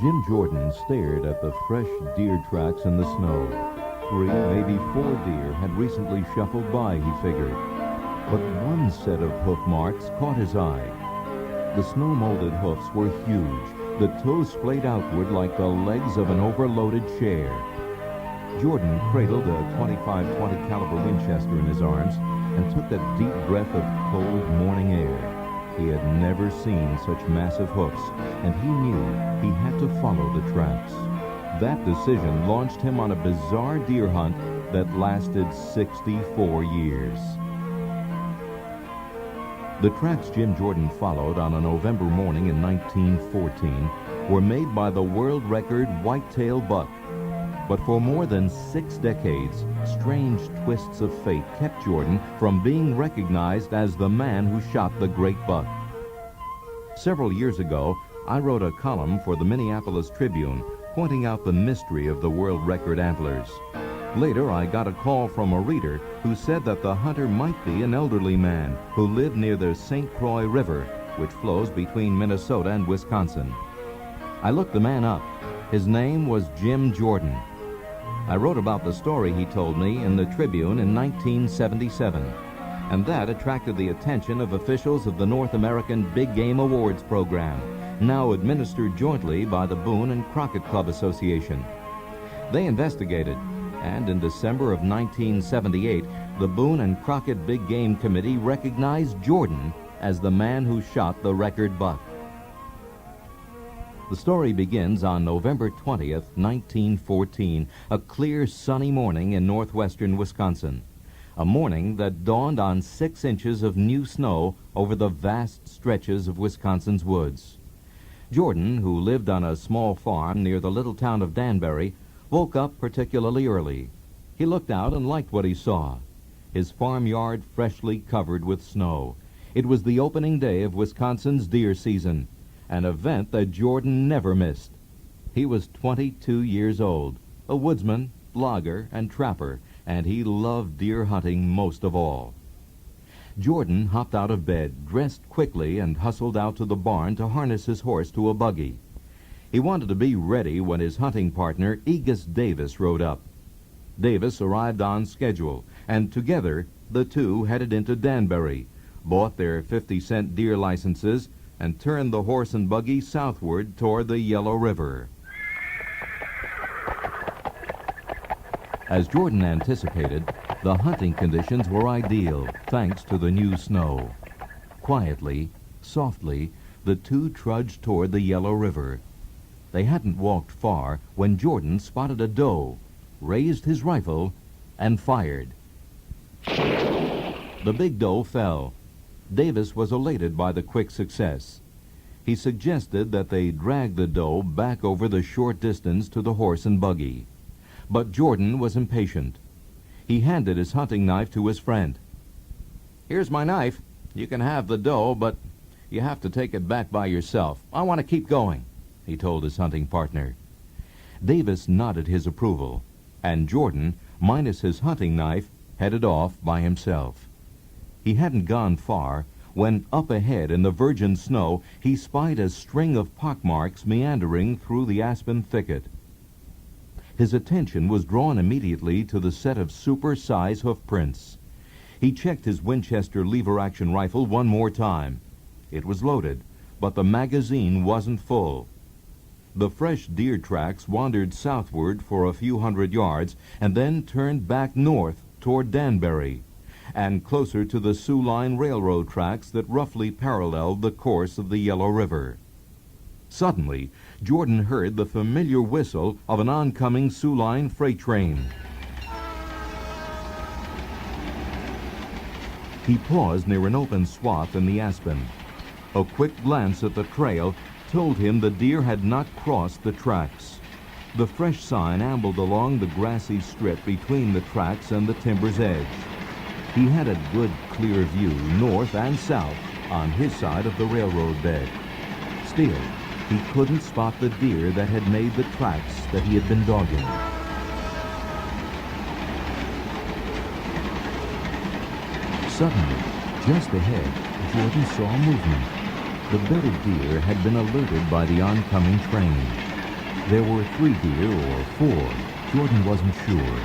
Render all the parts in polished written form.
Jim Jordan stared at the fresh deer tracks in the snow. 3, maybe 4 deer had recently shuffled by, he figured. But one set of hoof marks caught his eye. The snow-molded hoofs were huge, the toes splayed outward like the legs of an overloaded chair. Jordan cradled a .25-20 caliber Winchester in his arms and took a deep breath of cold morning air. He had never seen such massive hoofs, and he knew he had to follow the tracks. That decision launched him on a bizarre deer hunt that lasted 64 years. The tracks Jim Jordan followed on a November morning in 1914 were made by the world record whitetail buck. But for more than 6 decades, strange twists of fate kept Jordan from being recognized as the man who shot the great buck. Several years ago, I wrote a column for the Minneapolis Tribune pointing out the mystery of the world record antlers. Later, I got a call from a reader who said that the hunter might be an elderly man who lived near the St. Croix River, which flows between Minnesota and Wisconsin. I looked the man up. His name was Jim Jordan. I wrote about the story he told me in the Tribune in 1977, and that attracted the attention of officials of the North American Big Game Awards program, now administered jointly by the Boone and Crockett Club Association. They investigated, and in December of 1978, the Boone and Crockett Big Game Committee recognized Jordan as the man who shot the record buck. The story begins on November 20th, 1914, a clear, sunny morning in northwestern Wisconsin. A morning that dawned on 6 inches of new snow over the vast stretches of Wisconsin's woods. Jordan, who lived on a small farm near the little town of Danbury, woke up particularly early. He looked out and liked what he saw. His farmyard freshly covered with snow. It was the opening day of Wisconsin's deer season, an event that Jordan never missed. He was 22 years old, a woodsman, logger, and trapper, and he loved deer hunting most of all. Jordan hopped out of bed, dressed quickly, and hustled out to the barn to harness his horse to a buggy. He wanted to be ready when his hunting partner, Aegis Davis, rode up. Davis arrived on schedule, and together the two headed into Danbury, bought their 50-cent deer licenses, and turned the horse and buggy southward toward the Yellow River. As Jordan anticipated, the hunting conditions were ideal, thanks to the new snow. Quietly, softly, the two trudged toward the Yellow River. They hadn't walked far when Jordan spotted a doe, raised his rifle, and fired. The big doe fell. Davis was elated by the quick success. He suggested that they drag the doe back over the short distance to the horse and buggy. But Jordan was impatient. He handed his hunting knife to his friend. "Here's my knife. You can have the doe, but you have to take it back by yourself. I want to keep going," he told his hunting partner. Davis nodded his approval, and Jordan, minus his hunting knife, headed off by himself. He hadn't gone far when up ahead in the virgin snow he spied a string of pockmarks meandering through the aspen thicket. His attention was drawn immediately to the set of super-size hoof prints. He checked his Winchester lever-action rifle one more time. It was loaded, but the magazine wasn't full. The fresh deer tracks wandered southward for a few hundred yards and then turned back north toward Danbury and closer to the Sioux Line Railroad tracks that roughly paralleled the course of the Yellow River. Suddenly, Jordan heard the familiar whistle of an oncoming Sioux Line freight train. He paused near an open swath in the aspen. A quick glance at the trail told him the deer had not crossed the tracks. The fresh sign ambled along the grassy strip between the tracks and the timber's edge. He had a good, clear view north and south on his side of the railroad bed. Still, he couldn't spot the deer that had made the tracks that he had been dogging. Suddenly, just ahead, Jordan saw movement. The bedded deer had been alerted by the oncoming train. There were 3 deer or 4. Jordan wasn't sure.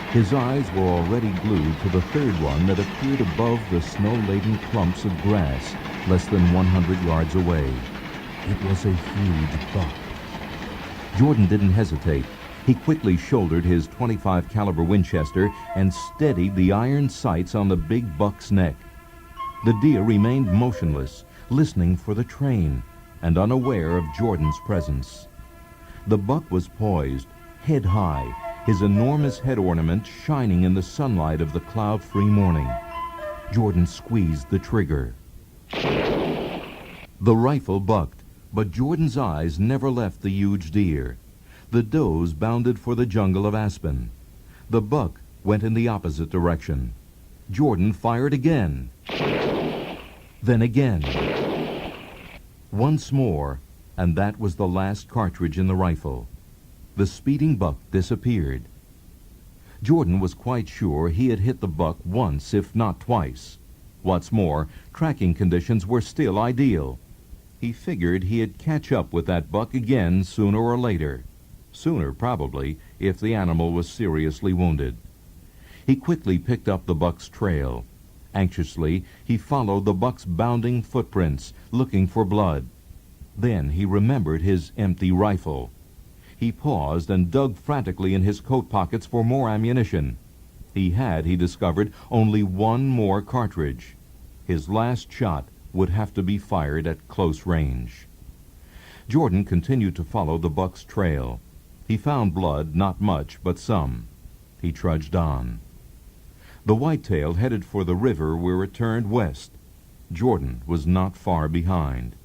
His eyes were already glued to the 3rd one that appeared above the snow-laden clumps of grass less than 100 yards away. It was a huge buck. Jordan didn't hesitate. He quickly shouldered his .25 caliber Winchester and steadied the iron sights on the big buck's neck. The deer remained motionless, listening for the train and unaware of Jordan's presence. The buck was poised, head high, his enormous head ornament shining in the sunlight of the cloud-free morning. Jordan squeezed the trigger. The rifle bucked, but Jordan's eyes never left the huge deer. The does bounded for the jungle of aspen. The buck went in the opposite direction. Jordan fired again. Then again. Once more, and that was the last cartridge in the rifle. The speeding buck disappeared. Jordan was quite sure he had hit the buck once, if not twice. What's more, tracking conditions were still ideal. He figured he'd catch up with that buck again sooner or later. Sooner, probably, if the animal was seriously wounded. He quickly picked up the buck's trail. Anxiously, he followed the buck's bounding footprints, looking for blood. Then he remembered his empty rifle. He paused and dug frantically in his coat pockets for more ammunition. He had, he discovered, only 1 more cartridge. His last shot would have to be fired at close range. Jordan continued to follow the buck's trail. He found blood, not much, but some. He trudged on. The whitetail headed for the river where it turned west. Jordan was not far behind.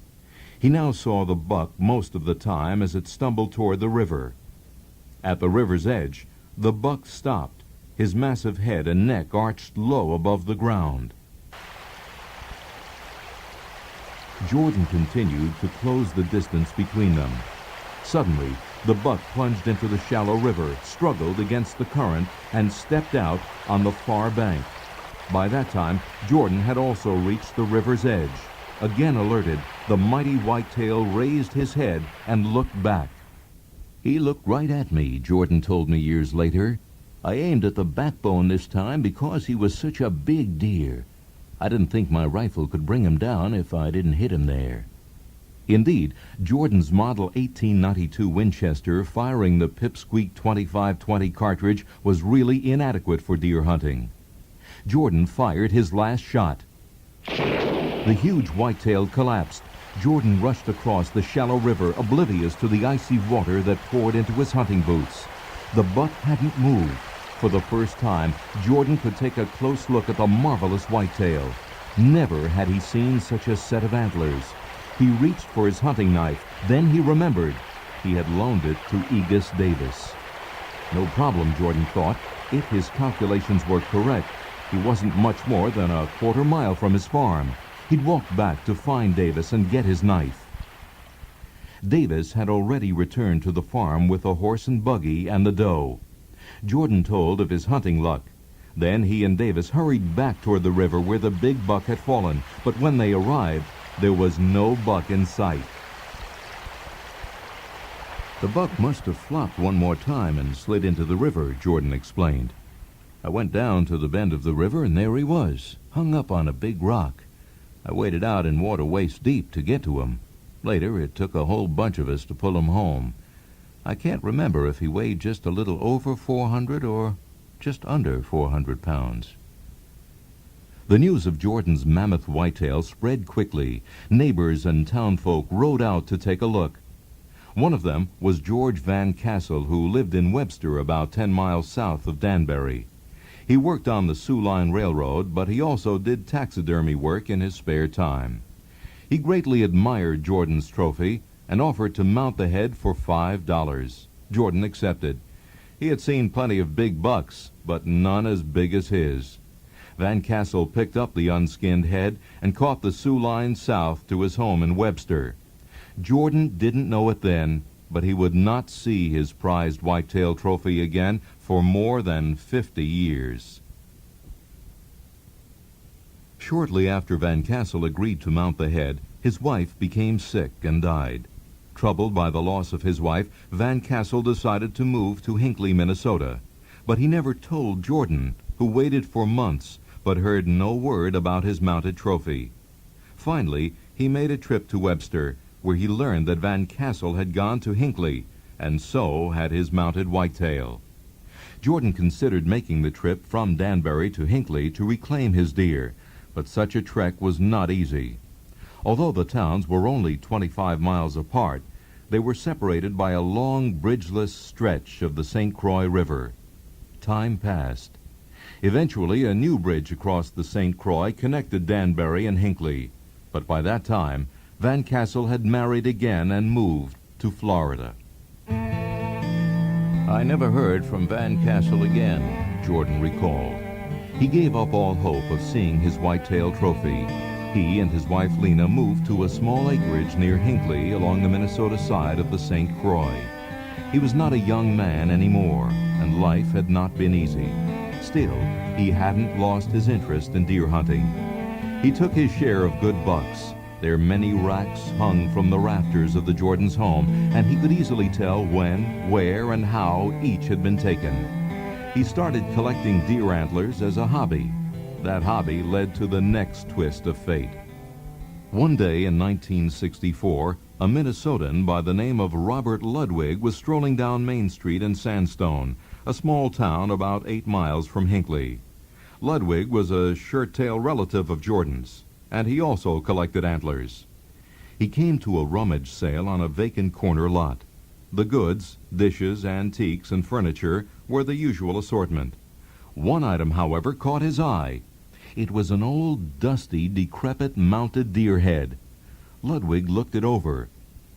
He now saw the buck most of the time as it stumbled toward the river. At the river's edge, the buck stopped, his massive head and neck arched low above the ground. Jordan continued to close the distance between them. Suddenly, the buck plunged into the shallow river, struggled against the current, and stepped out on the far bank. By that time, Jordan had also reached the river's edge. Again alerted, the mighty whitetail raised his head and looked back. "He looked right at me," Jordan told me years later. "I aimed at the backbone this time because he was such a big deer. I didn't think my rifle could bring him down if I didn't hit him there." Indeed, Jordan's Model 1892 Winchester firing the Pipsqueak 25-20 cartridge was really inadequate for deer hunting. Jordan fired his last shot. The huge whitetail collapsed. Jordan rushed across the shallow river, oblivious to the icy water that poured into his hunting boots. The buck hadn't moved. For the first time, Jordan could take a close look at the marvelous whitetail. Never had he seen such a set of antlers. He reached for his hunting knife. Then he remembered. He had loaned it to Aegis Davis. No problem, Jordan thought. If his calculations were correct, he wasn't much more than a quarter-mile from his farm. He'd walk back to find Davis and get his knife. Davis had already returned to the farm with a horse and buggy and the doe. Jordan told of his hunting luck. Then he and Davis hurried back toward the river where the big buck had fallen. But when they arrived, there was no buck in sight. "The buck must have flopped one more time and slid into the river," Jordan explained. "I went down to the bend of the river, and there he was, hung up on a big rock. I waded out in water waist deep to get to him. Later, it took a whole bunch of us to pull him home. I can't remember if he weighed just a little over 400 or just under 400 pounds. The news of Jordan's mammoth whitetail spread quickly. Neighbors and townfolk rode out to take a look. One of them was George Van Castle, who lived in Webster, about 10 miles south of Danbury. He worked on the Sioux Line Railroad, but he also did taxidermy work in his spare time. He greatly admired Jordan's trophy and offered to mount the head for $5. Jordan accepted. He had seen plenty of big bucks, but none as big as his. Van Castle picked up the unskinned head and caught the Sioux Line south to his home in Webster. Jordan didn't know it then, but he would not see his prized whitetail trophy again for more than 50 years. Shortly after Van Castle agreed to mount the head, his wife became sick and died. Troubled by the loss of his wife, Van Cassel decided to move to Hinckley, Minnesota. But he never told Jordan, who waited for months but heard no word about his mounted trophy. Finally, he made a trip to Webster, where he learned that Van Cassel had gone to Hinckley, and so had his mounted whitetail. Jordan considered making the trip from Danbury to Hinckley to reclaim his deer, but such a trek was not easy. Although the towns were only 25 miles apart, they were separated by a long bridgeless stretch of the St. Croix River. Time passed. Eventually, a new bridge across the St. Croix connected Danbury and Hinckley, but by that time, Van Cassel had married again and moved to Florida. I never heard from Van Cassel again, Jordan recalled. He gave up all hope of seeing his whitetail trophy. He and his wife Lena moved to a small acreage near Hinckley along the Minnesota side of the St. Croix. He was not a young man anymore, and life had not been easy. Still, he hadn't lost his interest in deer hunting. He took his share of good bucks. Their many racks hung from the rafters of the Jordans' home, and he could easily tell when, where, and how each had been taken. He started collecting deer antlers as a hobby. That hobby led to the next twist of fate. One day in 1964, a Minnesotan by the name of Robert Ludwig was strolling down Main Street in Sandstone, a small town about 8 miles from Hinckley. Ludwig was a shirt-tail relative of Jordan's, and he also collected antlers. He came to a rummage sale on a vacant corner lot. The goods, dishes, antiques, and furniture were the usual assortment. One item, however, caught his eye. It was an old, dusty, decrepit mounted deer head. Ludwig looked it over.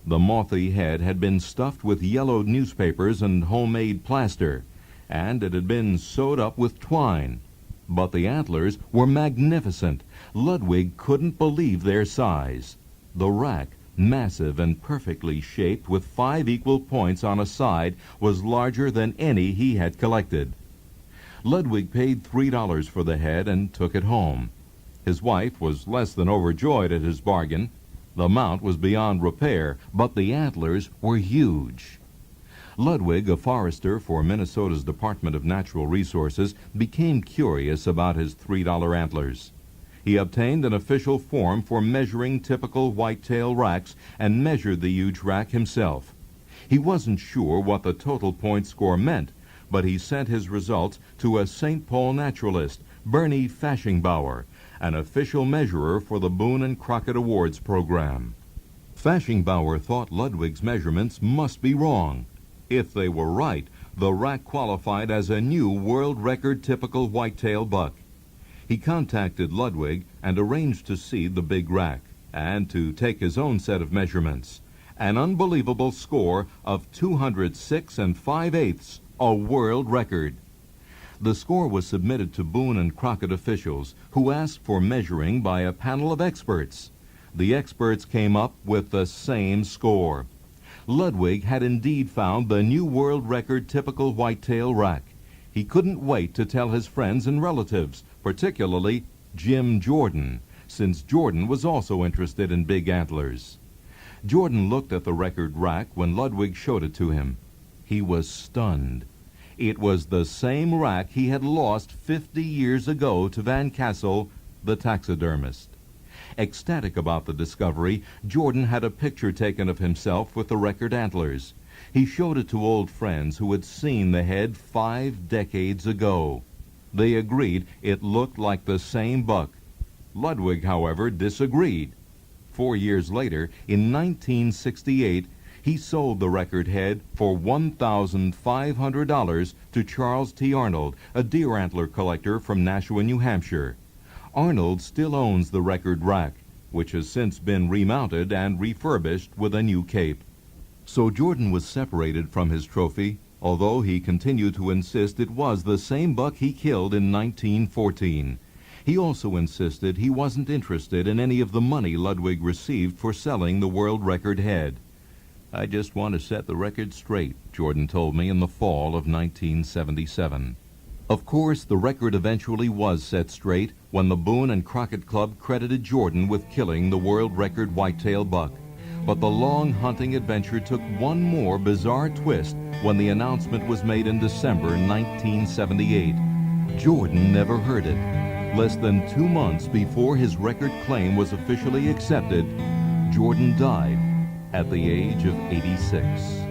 The mothy head had been stuffed with yellowed newspapers and homemade plaster, and it had been sewed up with twine. But the antlers were magnificent. Ludwig couldn't believe their size. The rack, massive and perfectly shaped with 5 equal points on a side, was larger than any he had collected. Ludwig paid $3 for the head and took it home. His wife was less than overjoyed at his bargain. The mount was beyond repair, but the antlers were huge. Ludwig, a forester for Minnesota's Department of Natural Resources, became curious about his $3 antlers. He obtained an official form for measuring typical whitetail racks and measured the huge rack himself. He wasn't sure what the total point score meant, but he sent his results to a St. Paul naturalist, Bernie Fashingbauer, an official measurer for the Boone and Crockett Awards program. Fashingbauer thought Ludwig's measurements must be wrong. If they were right, the rack qualified as a new world record typical whitetail buck. He contacted Ludwig and arranged to see the big rack and to take his own set of measurements. An unbelievable score of 206 5/8, a world record. The score was submitted to Boone and Crockett officials, who asked for measuring by a panel of experts. The experts came up with the same score. Ludwig had indeed found the new world record typical whitetail rack. He couldn't wait to tell his friends and relatives, particularly Jim Jordan, since Jordan was also interested in big antlers. Jordan looked at the record rack when Ludwig showed it to him. He was stunned. It was the same rack he had lost 50 years ago to Van Cassel, the taxidermist. Ecstatic about the discovery, Jordan had a picture taken of himself with the record antlers. He showed it to old friends who had seen the head 5 decades ago. They agreed it looked like the same buck. Ludwig, however, disagreed. 4 years later, in 1968, he sold the record head for $1,500 to Charles T. Arnold, a deer antler collector from Nashua, New Hampshire. Arnold still owns the record rack, which has since been remounted and refurbished with a new cape. So Jordan was separated from his trophy, although he continued to insist it was the same buck he killed in 1914. He also insisted he wasn't interested in any of the money Ludwig received for selling the world record head. "I just want to set the record straight," Jordan told me in the fall of 1977. Of course, the record eventually was set straight when the Boone and Crockett Club credited Jordan with killing the world record whitetail buck. But the long hunting adventure took one more bizarre twist when the announcement was made in December 1978. Jordan never heard it. Less than 2 months before his record claim was officially accepted, Jordan died at the age of 86.